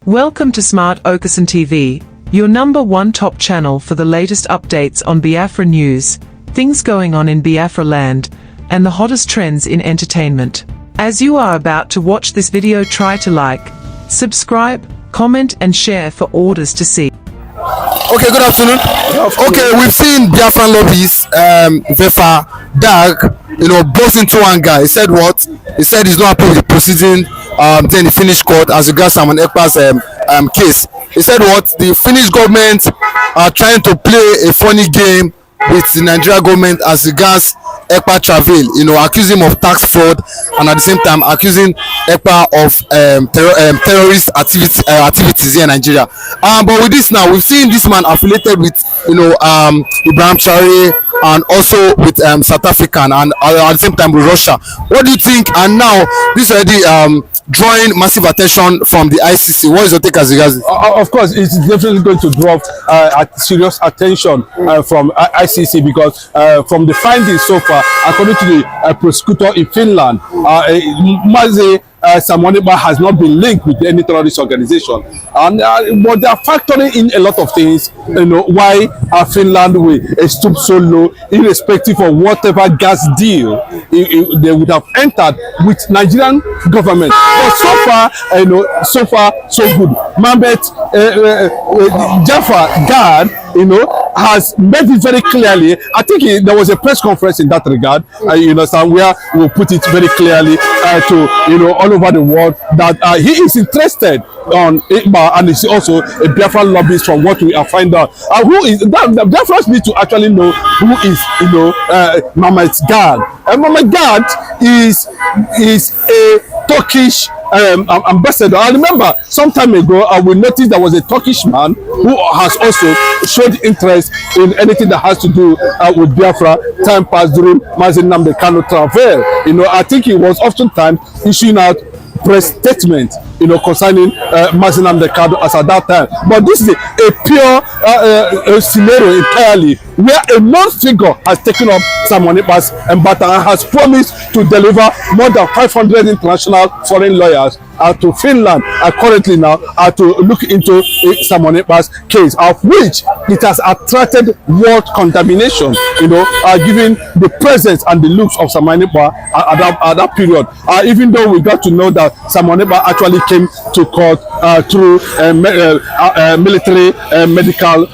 Welcome to Smart Okasan TV, your #1 top channel for the latest updates on Biafra news, things going on in Biafra land, and the hottest trends in entertainment. As you are about to watch this video, try to like, subscribe, comment and share for orders to see. Okay, good afternoon. Okay, we've seen Biafra Lobbyist, Vefa, Dag, burst into one guy. He said what? He said he's not happy with the proceeding. Then he finished court as regards Simon Ekpa's case. He said what? The Finnish government are trying to play a funny game with the Nigerian government as regards Ekpa travel, accusing him of tax fraud and at the same time accusing Ekpa of terrorist activities here in Nigeria. But with this now, we've seen this man affiliated with Ibrahim Traore and also with South African and at the same time with Russia. What do you think? And now this already drawing massive attention from the ICC. What is your take as regards it? Of course, it's definitely going to draw serious attention from ICC because from the findings so far, according to the prosecutor in Finland, Simon Ekpa has not been linked with any terrorist organization, and but they are factoring in a lot of things. Why Finland will stoop so low, irrespective of whatever gas deal they would have entered with Nigerian government. But so far, so good. Mohammed Jaffa Gad, has made it very clearly. I think there was a press conference in that regard, where we'll put it very clearly to all over the world that he is interested on Ekpa and is also a Biafra lobbyist from what we have found out. Who is that? Biafrans need to actually know who is Mohammed Gad. Mohammed Gad is a Turkish ambassador. I remember some time ago we noticed there was a Turkish man who has also showed interest in anything that has to do with Biafra. Time passed during nnamdi Kanu travel. I think he was oftentimes issuing out press statement concerning nnamdi Kanu as at that time. But this is a pure scenario entirely where a non-figure has taken up Simon Ekpa's embattled and has promised to deliver more than 500 international foreign lawyers to Finland currently now to look into Simon Ekpa's case, of which it has attracted world condemnation, given the presence and the looks of Simon Ekpa at that period. Even though we got to know that Simon Ekpa actually came to court through military medical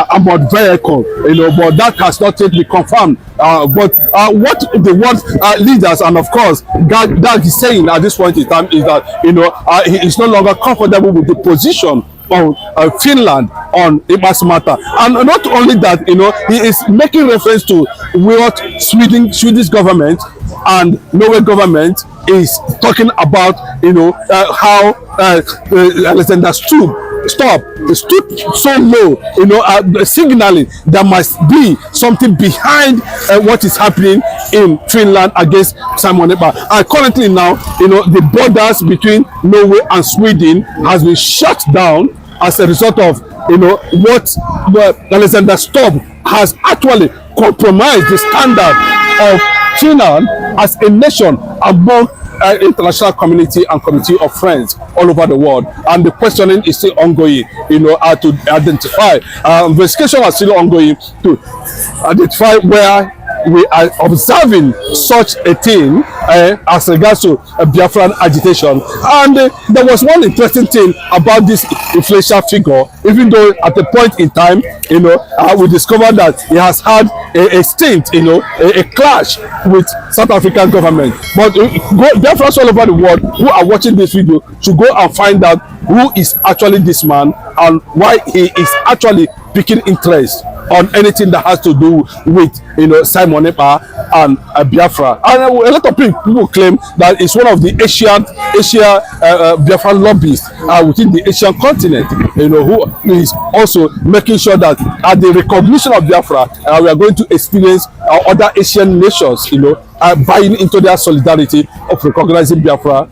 armored vehicle, but that has not yet been confirmed. But what the world leaders and of course Dag is saying at this point in time is that he is no longer comfortable with the position of Finland on Ekpa's matter, and not only that, he is making reference to what Swedish government and Norway government is talking about, how Alexander stood so low, signaling there must be something behind what is happening in Finland against Simon Ekpa. And currently now, the borders between Norway and Sweden has been shut down as a result of what Alexander Stubb has actually compromised the standard of Finland as a nation among international community and community of friends all over the world. And the questioning is still ongoing, to identify. Investigation is still ongoing to identify where we are observing such a thing as regards to Biafran agitation. And there was one interesting thing about this inflation figure, even though at a point in time, we discovered that he has had a stint, a clash with South African government. But Biafrans all over the world who are watching this video should go and find out who is actually this man and why he is actually picking interest on anything that has to do with Simon Ekpa and Biafra. And a lot of people claim that it's one of the Asia Biafra lobbyists within the Asian continent, who is also making sure that at the recognition of Biafra, we are going to experience other Asian nations, buying into their solidarity of recognizing Biafra,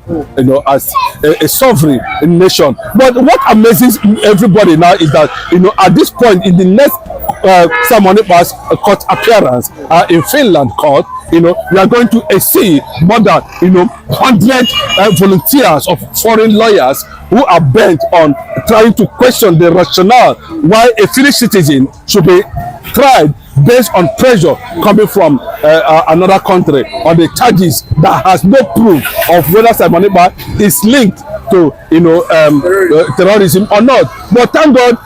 as a sovereign nation. But what amazes everybody now is that, at this point, in the next Simon Ekpa's court appearance in Finland court, you know, we are going to see more than 100 volunteers of foreign lawyers who are bent on trying to question the rationale why a Finnish citizen should be tried based on pressure coming from another country on the charges that has no proof of whether Simon Ekpa is linked to terrorism or not. But thank God,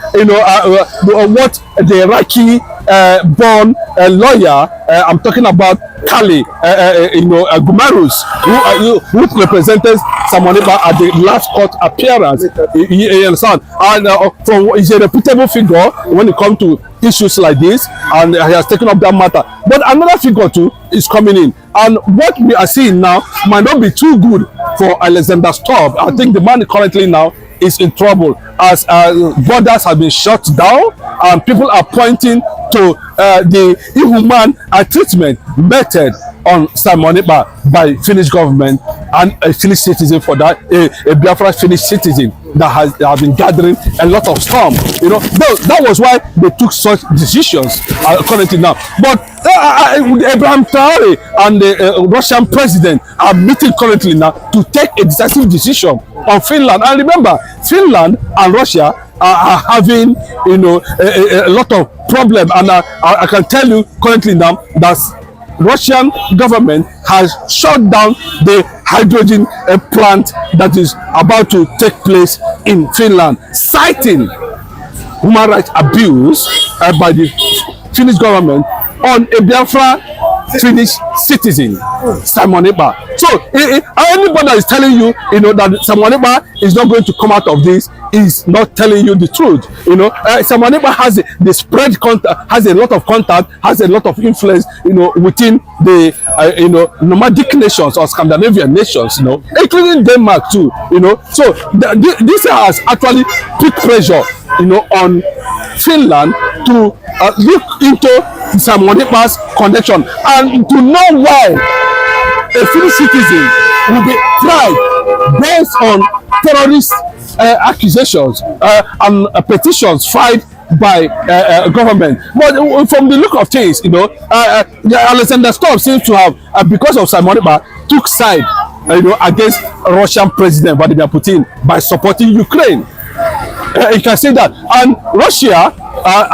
what the Iraqi born lawyer, I'm talking about Kali, Gumarus, who represented Simon Ekpa at the last court appearance. You understand? And he's a reputable figure when it comes to issues like this, and he has taken up that matter. But another figure too is coming in, and what we are seeing now might not be too good for Alexander Stubb. I think the man currently now is in trouble as borders have been shut down, and people are pointing to the inhuman treatment method on Simon Ekpa by Finnish government and a Finnish citizen for that, a Biafra Finnish citizen that has been gathering a lot of storm. That was why they took such decisions currently now. But Abraham Traore and the Russian president are meeting currently now to take a decisive decision on Finland. And remember, Finland and Russia are having a lot of problem, and I can tell you currently now that Russian government has shut down the hydrogen plant that is about to take place in Finland, citing human rights abuse by the Finnish government on a Biafra Finnish citizen, Simon Ekpa. So anybody that is telling you, that Simon Ekpa is not going to come out of this is not telling you the truth. Simon Ekpa has the spread contact, has a lot of contact, has a lot of influence, within the nomadic nations or Scandinavian nations, including Denmark too. So this has actually put pressure, on Finland to look into Simon Ekpa's connection and to know why a Finnish citizen will be tried based on terrorist accusations and petitions filed by government. But from the look of things, Alexander Stubb seems to have, because of Simon Ekpa, took side, against Russian President Vladimir Putin by supporting Ukraine. You can say that. And Russia,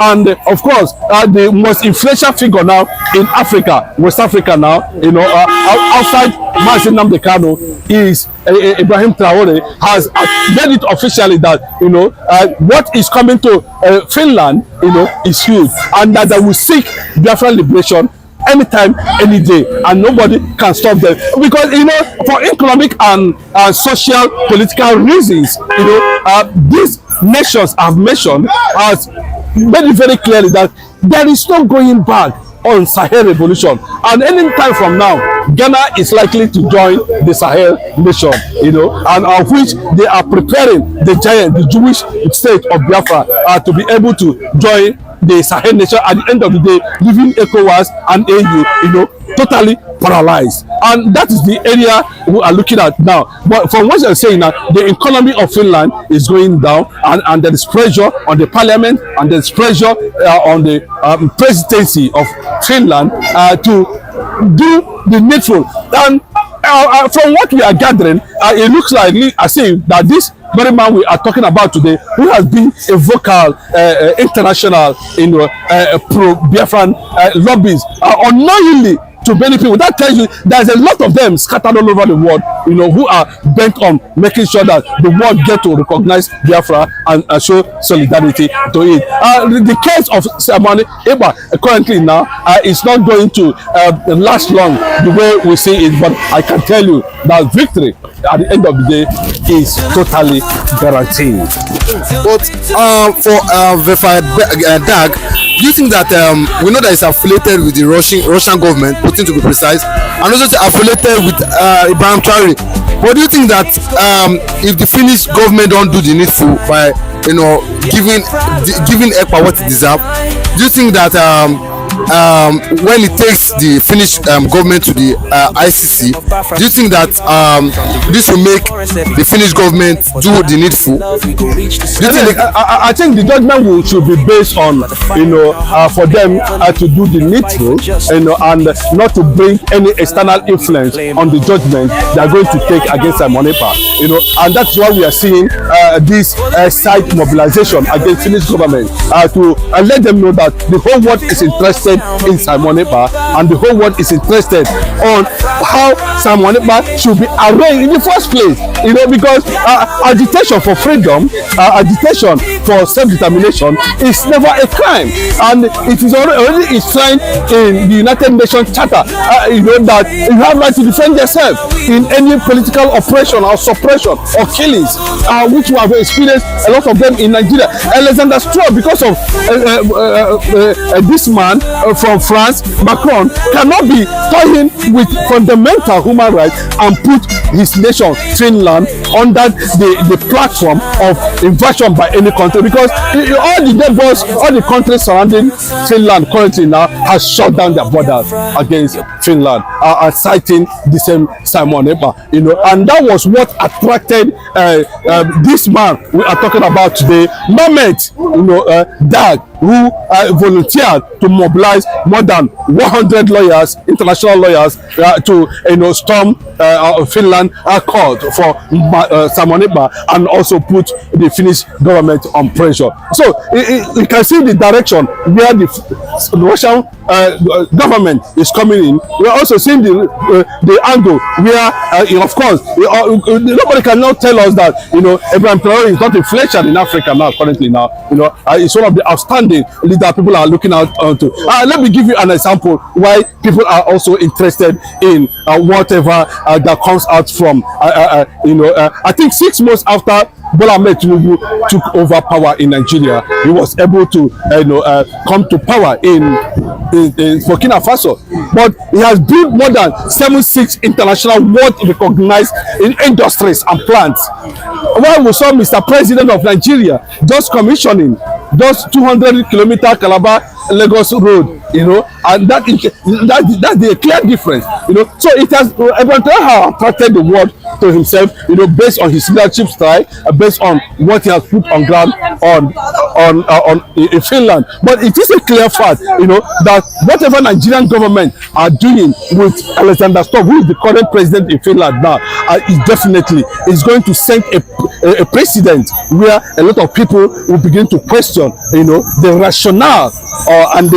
and of course, the most influential figure now in Africa, West Africa now, outside nnamdi Kanu, is Ibrahim Traore, has made it officially that, what is coming to Finland, is huge, and that they will seek Biafran liberation anytime, any day, and nobody can stop them, because for economic and social political reasons, these nations I've mentioned has made it very clearly that there is no going back on Sahel revolution, and any time from now Ghana is likely to join the Sahel nation, and of which they are preparing the Jewish state of Biafra to be able to join the Sahel nation at the end of the day, leaving ECOWAS and AU, totally paralyzed. And that is the area we are looking at now. But from what you're saying now, the economy of Finland is going down, and there is pressure on the parliament, and there is pressure on the presidency of Finland to do the needful. And from what we are gathering, it looks like as if that this very man we are talking about today, who has been a vocal international pro-Biafran lobbyist, unknowingly to many people. That tells you there's a lot of them scattered all over the world, who are bent on making sure that the world get to recognize Biafra and show solidarity to it. The case of Simon Ekpa currently now is not going to last long the way we see it, but I can tell you that victory at the end of the day is totally guaranteed. But for Vefa Dag, do you think that we know that it's affiliated with the Russian government, Putin to be precise, and also affiliated with Ibrahim Traore? But do you think that if the Finnish government don't do the needful by giving Ekpa what he deserves, do you think that when it takes the Finnish government to the ICC, do you think that this will make the Finnish government do the needful? I think the judgment should be based on, for them to do the needful, and not to bring any external influence on the judgment they are going to take against Simon Ekpa. And that's why we are seeing this side mobilization against Finnish government to let them know that the whole world is interested in Simon Ekpa, and the whole world is interested on how Simon Ekpa should be arraigned in the first place. Because agitation for freedom, agitation for self-determination is never a crime, and it is already enshrined in the United Nations Charter. That you have right to defend yourself in any political oppression or suppression or killings, which we have experienced a lot of them in Nigeria. Alexander Stroll, because of this man from France, Macron, cannot be toying with fundamental human rights and put his nation, Finland, under the platform of invasion by any country, because all the neighbors, all the countries surrounding Finland currently now has shut down their borders against Finland, citing the same Simon Ekpa, and that was what attracted this man we are talking about today, Mohammed Dag, who volunteered to mobilize more than 100 lawyers, international lawyers, to storm Finland court for Simon Ekpa, and also put the Finnish government on pressure. So you can see the direction where the Russian government is coming in. We are also seeing the angle where, of course, nobody can now tell us that Ibrahim Traore is not a fletcher in Africa now. Currently, now it's one of the outstanding leaders people are looking out onto. Let me give you an example why people are also interested in whatever that comes out from. I think 6 months after Bola Ahmed Tinubu took over power in Nigeria, he was able to come to power in Burkina Faso, but he has built more than 76 international world recognized industries and plants. While we saw Mr. President of Nigeria just commissioning those 200-kilometer Calabar Lagos road, and that's the clear difference, So it has attracted the world to himself, based on his leadership style, based on what he has put on ground in Finland. But it is a clear fact, that whatever Nigerian government are doing with Alexander Stubb, who is the current president in Finland now, definitely is going to set a precedent where a lot of people will begin to question, the rationale and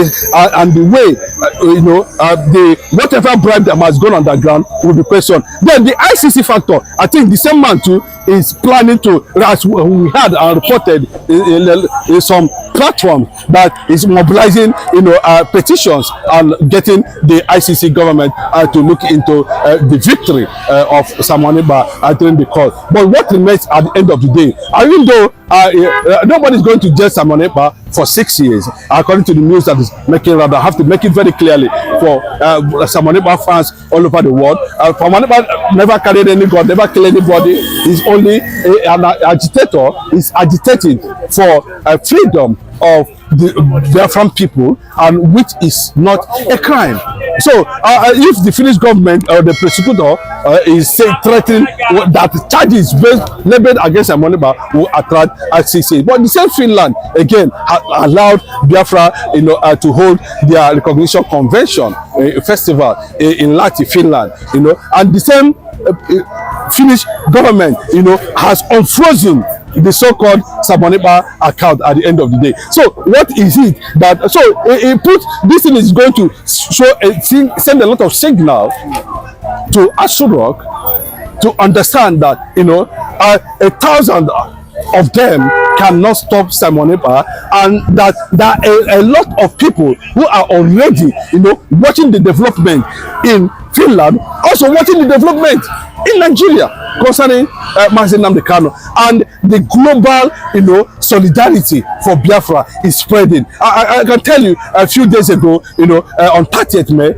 the way, the whatever bribe that has gone underground will be questioned. Then the ICC factor, I think the same man too is planning to, as we had reported in some platform that is mobilizing, petitions and getting the ICC government to look into the victory of Simon Ekpa during the court. But what remains at the end of the day, even though nobody is going to judge Simon Ekpa for 6 years, according to the news that is making round, I have to make it very clearly for Simon Ekpa fans all over the world. Simon Ekpa never carried any gun, never killed anybody. He's only an agitator. He's agitating for freedom of the Biafran people, and which is not a crime. So if the Finnish government or the prosecutor is threatening that charges leveled against Simon Ekpa will attract ICC, but the same Finland again allowed Biafra to hold their recognition convention festival in Lahti, Finland, and the same Finnish government has unfrozen the so-called Simon Ekpa account at the end of the day. So what is it that this thing is going to send a lot of signal to Asurok to understand that 1,000 of them cannot stop Simon Ekpa, and that there are a lot of people who are already watching the development in Finland, also watching the development in Nigeria concerning nnamdi Kanu, and the global, solidarity for Biafra is spreading. I can tell you, a few days ago, on 30th May,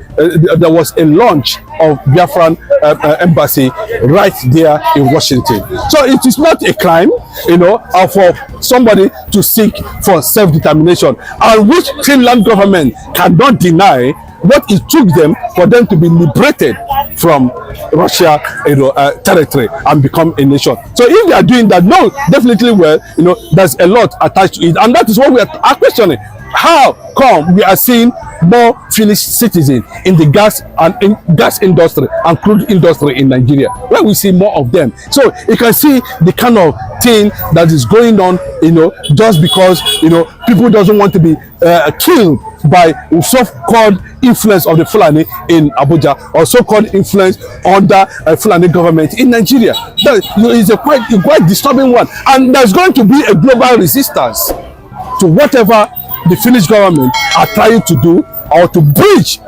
there was a launch of Biafran embassy right there in Washington. So it is not a crime, for somebody to seek for self-determination, and which Finland government cannot deny what it took them for them to be liberated from Russia, territory and become a nation. So if they are doing that, no, definitely, well, there's a lot attached to it, and that is what we are questioning. How come we are seeing more Finnish citizens in the gas industry and crude industry in Nigeria, where we see more of them? So you can see the kind of thing that is going on, just because people doesn't want to be killed by so-called influence of the Fulani in Abuja, or so-called influence under Fulani government in Nigeria. That is a quite disturbing one, and there's going to be a global resistance to whatever the Finnish government are trying to do, or to breach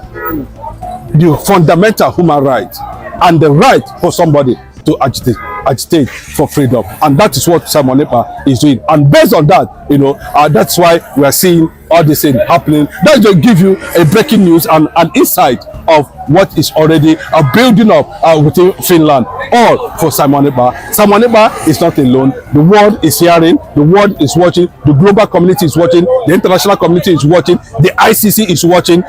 the fundamental human right and the right for somebody to agitate for freedom. And that is what Simon Ekpa is doing. And based on that, that's why we are seeing all this thing happening. That will give you a breaking news and an insight of what is already building up within Finland, all for Simon Ekpa. Simon Ekpa is not alone. The world is hearing, the world is watching, the global community is watching, the international community is watching, the ICC is watching,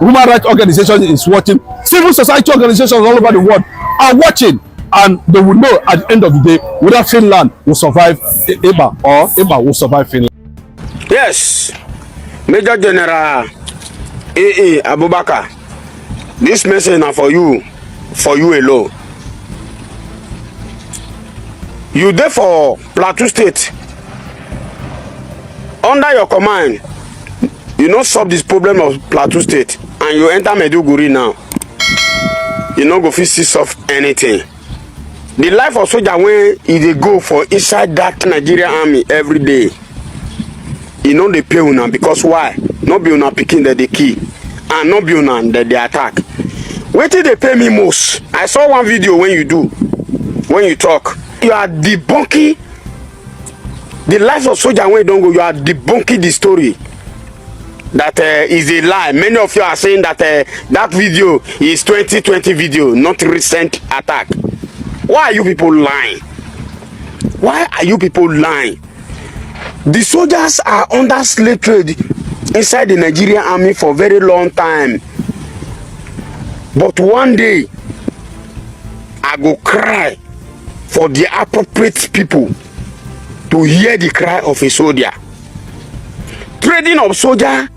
human rights organizations is watching, civil society organizations all over the world are watching. And they will know at the end of the day whether Finland will survive Ekpa or Ekpa will survive Finland. Yes, Major General A.A. Abubakar, this message now for you alone. You there for Plateau State. Under your command, you not solve this problem of Plateau State, and you enter Maiduguri now. You not go fit solve anything. The life of soldier when they go for inside that Nigerian army every day, they pay una, because why? Not be una picking the key, and not be una that they attack. Wait till they pay me most. I saw one video when you talk, you are debunking the life of soldier when don't go. You are debunking the story that is a lie. Many of you are saying that that video is 2020 video, not recent attack. Why are you people lying? Why are you people lying? The soldiers are under slave trade inside the Nigerian army for a very long time. But one day, I go cry for the appropriate people to hear the cry of a soldier. Trading of soldier,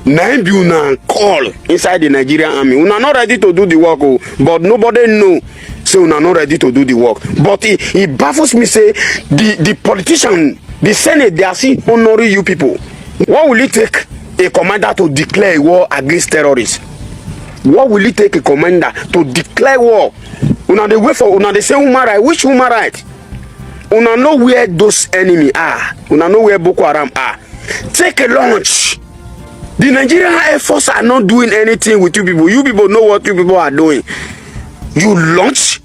nine be una call inside the Nigerian army. Una not ready to do the work, but nobody know. So una not ready to do the work. But it baffles me, say the politician, the Senate, they are still honoring you people. What will it take a commander to declare war against terrorists? What will it take a commander to declare war? Una they wait for una they say human right. Which human right? Una know where those enemy are. Una know where Boko Haram are. Take a launch. The Nigerian Air Force are not doing anything with you people. You people know what you people are doing. You launch,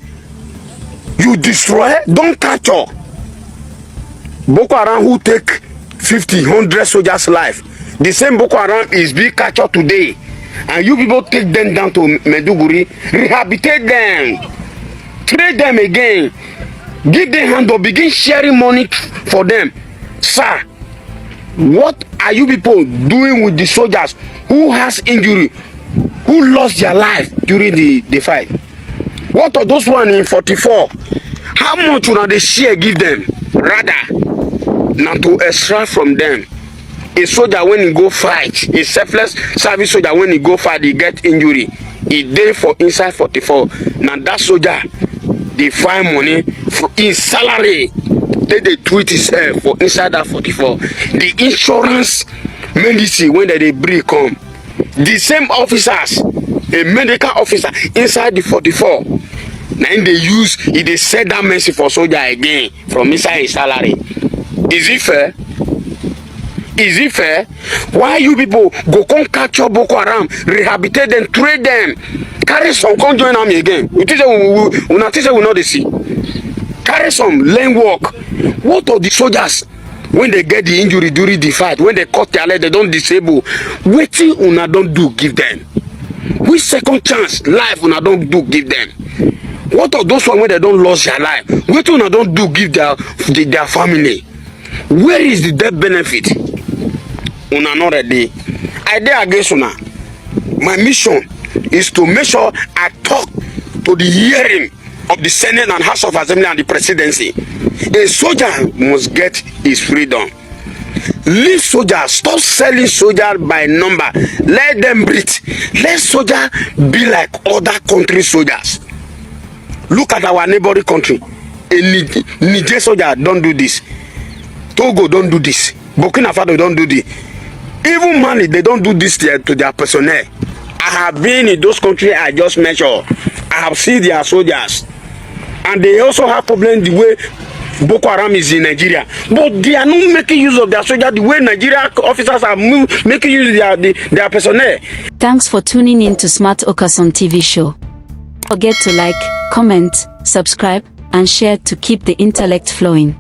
you destroy, don't capture. Boko Haram who take 50, 100 soldiers' life. The same Boko Haram is being captured today. And you people take them down to Maiduguri, rehabilitate them, trade them again, give them hand up, begin sharing money for them. Sir, what are you people doing with the soldiers who has injury, who lost their life during the fight? What are those one in 44? How much will they share give them? Rather, not to extract from them. A soldier when he go fight, a selfless service soldier when he go fight, he get injury. He dey for inside 44. Now that soldier, they find money for his salary. They treat himself for inside that 44. The insurance medicine when they bring come. The same officers, a medical officer inside the 44. Now they use it, they set that mercy for soldier again from inside his salary. Is it fair? Is it fair? Why you people go come capture Boko Haram, rehabilitate them, trade them, Carry some, come join army again. You think una think say we know the see. Carry some, learn work. What are the soldiers when they get the injury during the fight, when they cut their leg, they don't disable? Wetin una don't do give them? Which second chance life una don't do give them? What are those ones when they don't lose their life? Wetin una don't do give their family? Where is the death benefit? Una not ready. I dey against una. My mission is to make sure I talk to the hearing of the Senate and House of Assembly and the presidency. A soldier must get his freedom. Leave soldiers. Stop selling soldiers by number. Let them breathe. Let soldiers be like other country soldiers. Look at our neighboring country. Niger soldier don't do this. Togo don't do this. Burkina Faso don't do this. Even Mali, they don't do this to their personnel. I have been in those countries I just mentioned. I have seen their soldiers. And they also have problems the way Boko Haram is in Nigeria. But they are not making use of their soldiers the way Nigeria officers are making use of their personnel. Thanks for tuning in to Smart Okason TV show. Don't forget to like, comment, subscribe, and share to keep the intellect flowing.